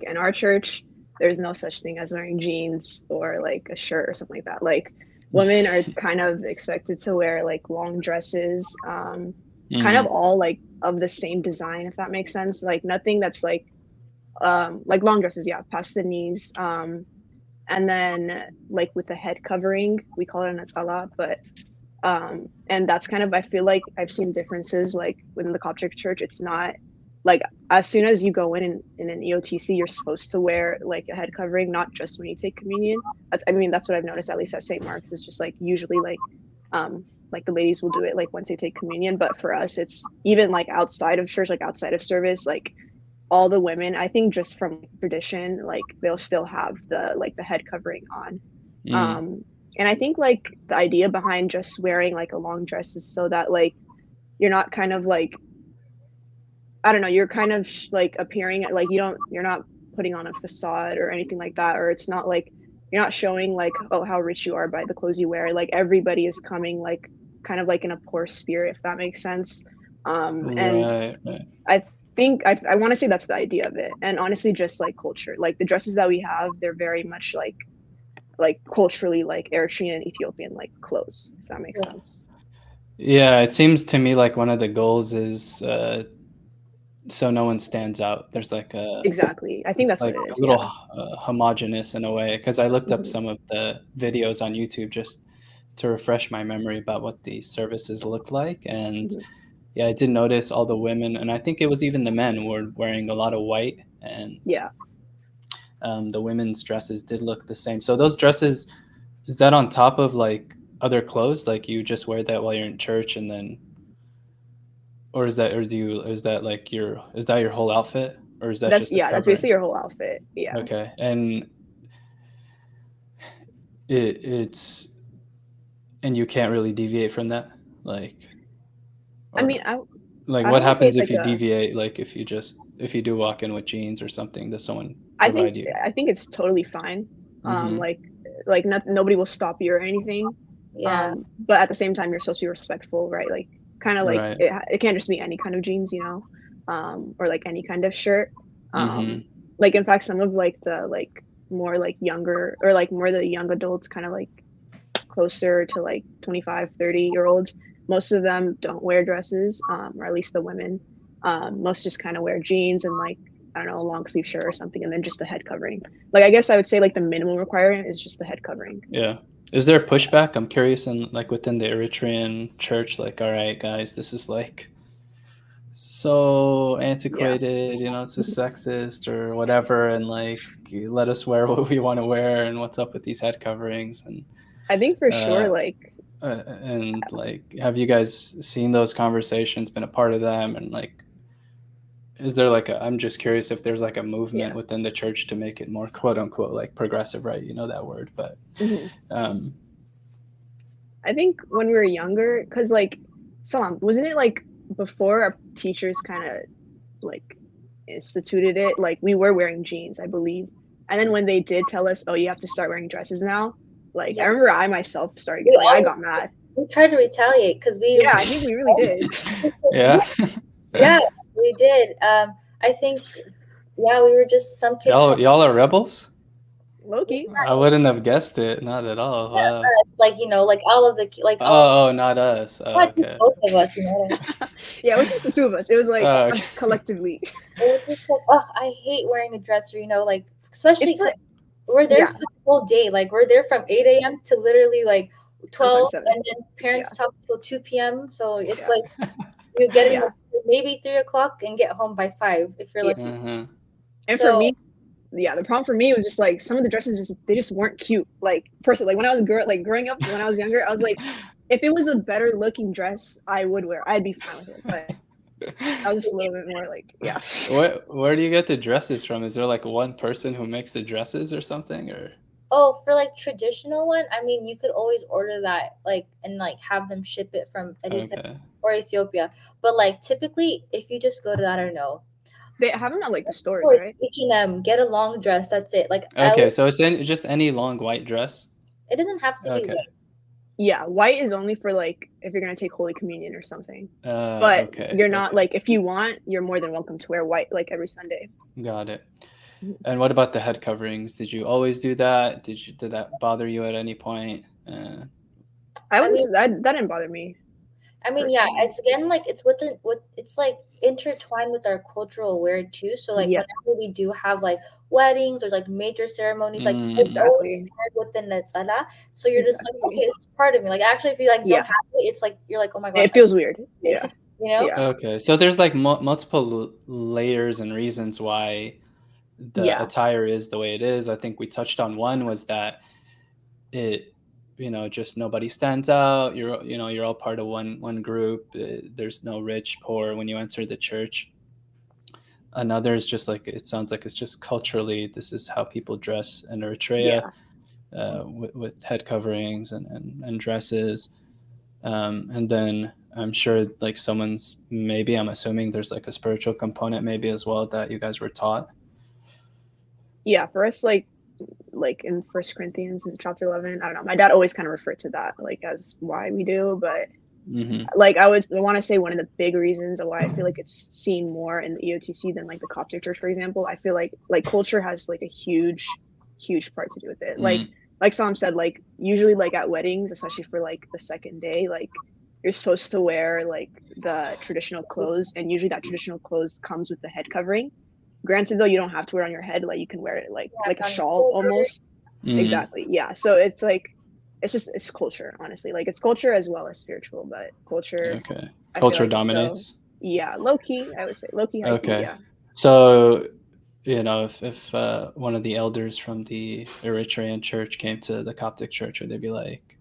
in our church, there's no such thing as wearing jeans or like a shirt or something like that. Like women are kind of expected to wear like long dresses, kind of Mm, all like of the same design, if that makes sense. Like nothing that's like long dresses, yeah, past the knees. And then like with the head covering, we call it an atala, but and that's kind of, I feel like I've seen differences like within the Coptic church. It's not like as soon as you go in an EOTC, you're supposed to wear like a head covering, not just when you take communion. That's, I mean, that's what I've noticed, at least at St. Mark's. It's just like usually like the ladies will do it like once they take communion, but for us it's even like outside of church, like outside of service, like all the women, I think just from tradition, like they'll still have the head covering on. mm, And I think like the idea behind just wearing like a long dress is so that like you're not kind of like, I don't know, you're kind of like appearing like you're not putting on a facade or anything like that, or it's not like you're not showing like, oh, how rich you are by the clothes you wear. Like everybody is coming like kind of like in a poor spirit, if that makes sense. And right, right. I think I want to say that's the idea of it. And honestly, just like culture, like the dresses that we have, they're very much like culturally like Eritrean and Ethiopian like clothes, if that makes Yeah. sense. Yeah, it seems to me like one of the goals is so no one stands out. There's like a Exactly. I think it's that's what like it a is. little Yeah. homogenous in a way because I looked up Mhm. some of the videos on YouTube just to refresh my memory about what these services looked like. And Mhm. yeah, I did notice all the women, and I think it was even the men were wearing a lot of white, and Yeah. the women's dresses did look the same. So those dresses, is that on top of like other clothes? Like you just wear that while you're in church, and then, or is that, or do you, is that like your, is that your whole outfit, or is that That's, just a yeah, that's covering? basically your whole outfit. Yeah. Okay, and it's and you can't really deviate from that, like, I mean, or like I what don't want to say happens it's if like you a, deviate? Like if you do walk in with jeans or something, does someone I think provide you? I think it's totally fine. Mm-hmm. Like not, nobody will stop you or anything. Yeah. But at the same time, you're supposed to be respectful, right? Like kind of like Right. it can't just be any kind of jeans, you know, or like any kind of shirt. Mm-hmm. Like in fact, some of like the like more like younger or like more the young adults, kind of like closer to like 25, 30-year olds, most of them don't wear dresses, or at least the women. Most just kind of wear jeans and like, I don't know, a long sleeve shirt or something, and then just a head covering. Like I guess I would say like the minimum requirement is just the head covering. Yeah. Is there pushback? I'm curious, in like within the Eritrean church, like, all right, guys, this is like so Yeah. antiquated, it's a sexist or whatever, and like let us wear what we want to wear, and what's up with these head coverings, I think for sure uh, like and like, have you guys seen those conversations, been a part of them, and like, is there like a, I'm just curious if there's like a movement yeah. within the church to make it more quote unquote like progressive, right? You know that word, but Hmm. um, I think when we were younger, because like Salam, wasn't it like before our teachers kind of like instituted it, like we were wearing jeans, I believe. And then when they did tell us, oh, you have to start wearing dresses now, like I Yeah. remember I myself started, We like I always got mad. we tried to retaliate because we Yeah, I think we really did. yeah. yeah, we did. I think yeah, we were just some kids had Y'all are rebels? Loki. I wouldn't have guessed it. Not at all. Wow. us, like like all of the like all Oh, not us. Oh, not just okay. both of us, you know what I mean? Yeah, it was just the two of us. It was like Oh, okay. us collectively. It was just like, oh, I hate wearing a dress, or like especially It's 'cause like, we're there yeah, for the whole day. Like we're there from 8 a.m. to literally like sometimes 12, seven. and then Yeah, parents talk till 2 p.m. So it's yeah, like you get in yeah. maybe 3 o'clock and get home by 5 if you're Yeah. lucky. Uh-huh. And for So me, yeah, the problem for me was just like some of the dresses just they just weren't cute. Like personally, like when I was like growing up, when I was younger, I was like, if it was a better looking dress, I would wear. I'd be fine with it. But I was just a little bit more like, yeah. Where do you get the dresses from? Is there like one person who makes the dresses or something, or oh, for like traditional one, I mean, you could always order that like and like have them ship it from Eritrea okay. or Ethiopia. But like typically, if you just go to I don't know, They have them at like the stores, stores, right? H&M, get a long dress. That's it. Like Okay, so it's just any long white dress? it doesn't have to be Okay. white. Yeah, white is only for like if you're gonna take Holy Communion or something. But Okay. you're not Okay. like if you want, you're more than welcome to wear white like every Sunday. Got it. And what about the head coverings? Did you always do that? Did that bother you at any point? I I wouldn't. mean, That didn't bother me yeah, personally. it's again like it's within what it's like intertwined with our cultural wear too. So like Yeah, whenever we do have like weddings or like major ceremonies, like it's Mm, always exactly. paired within the tzala. So you're just like, okay, Exactly. it's part of me. Like actually, if you like don't Yeah, have it, it's like you're like, oh my gosh, it feels weird. Yeah, you know? yeah, okay, so there's like multiple layers and reasons why the yeah, attire is the way it is. I think we touched on one was that it, just nobody stands out. You're all part of one group. There's no rich, poor when you enter the church. Another is just like it sounds like it's just culturally this is how people dress in Eritrea, yeah, with head coverings and dresses. And then I'm sure like someone's maybe I'm assuming there's like a spiritual component maybe as well that you guys were taught. yeah. For us, like in First Corinthians in chapter 11, I don't know. My dad always kind of referred to that like as why we do, but Hmm. like I want to say one of the big reasons of why I feel like it's seen more in the EOTC than like the Coptic Church, for example. I feel like culture has like a huge part to do with it. Mm, Like Sam said, like usually like at weddings, especially for like the second day, like you're supposed to wear like the traditional clothes, and usually that traditional clothes comes with the head covering. Granted, though, you don't have to wear it on your head; like you can wear it Yeah, like it's a on your shawl shoulder. almost. mm, Exactly. Yeah. So it's like it's culture, honestly. Like it's culture as well as spiritual, but culture, okay. I feel Culture like is still, dominates. yeah, low key. I would say low key, high key. Okay. Yeah. So, if one of the elders from the Eritrean church came to the Coptic church, would they be like,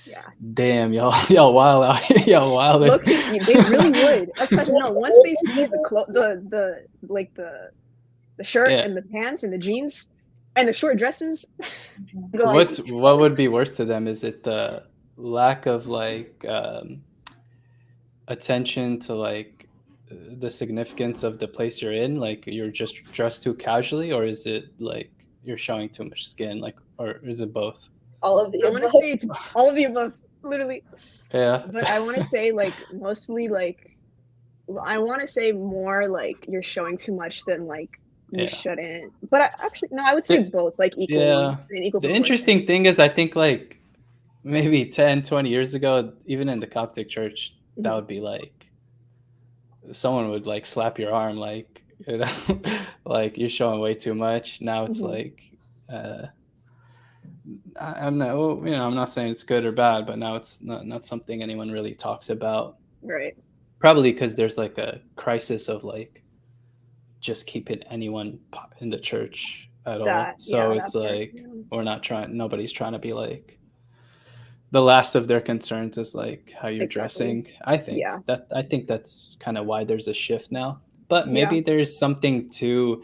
Yeah. "Damn, y'all, y'all wild out here, y'all Low wildin'." key, they really would. Especially no, once they see the like the shirt Yeah. and the pants and the jeans and the short dresses, Mhm. go crazy. What would be worse to them? Is it the lack of like attention to like the significance of the place you're in? Like you're just dressed too casually, or is it like you're showing too much skin? Like, or is it both? All of the I want to above. say it's all of the above, literally. Yeah. But I want to say like mostly like I want to say more like you're showing too much than like you Yeah. shouldn't. But actually, no, I would say The, both, like equally yeah. in equal The proportion. interesting thing is, I think like maybe 10, 20 years ago, even in the Coptic church, that Mhm. would be like someone would like slap your arm, like, like you're showing way too much. Now it's Mhm. like, I'm not, well, I'm not saying it's good or bad, but now it's not something anyone really talks about. Right. Probably because there's like a crisis of like just keeping anyone in the church at all. That, So yeah, it's that part. like Yeah. nobody's trying to be like the last of their concerns is like how you're Exactly. dressing. Yeah. I think that's kind of why there's a shift now. But Yeah. maybe there's something to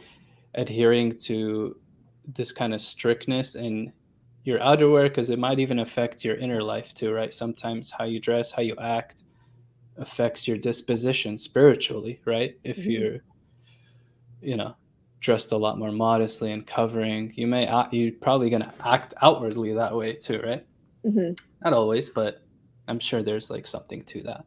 adhering to this kind of strictness in your outerwear because it might even affect your inner life too, right? Sometimes how you dress, how you act affects your disposition spiritually, right? If Mhm. you're, you know, dressed a lot more modestly and covering, you're probably going to act outwardly that way too, right? Mhm. Not always, but I'm sure there's like something to that.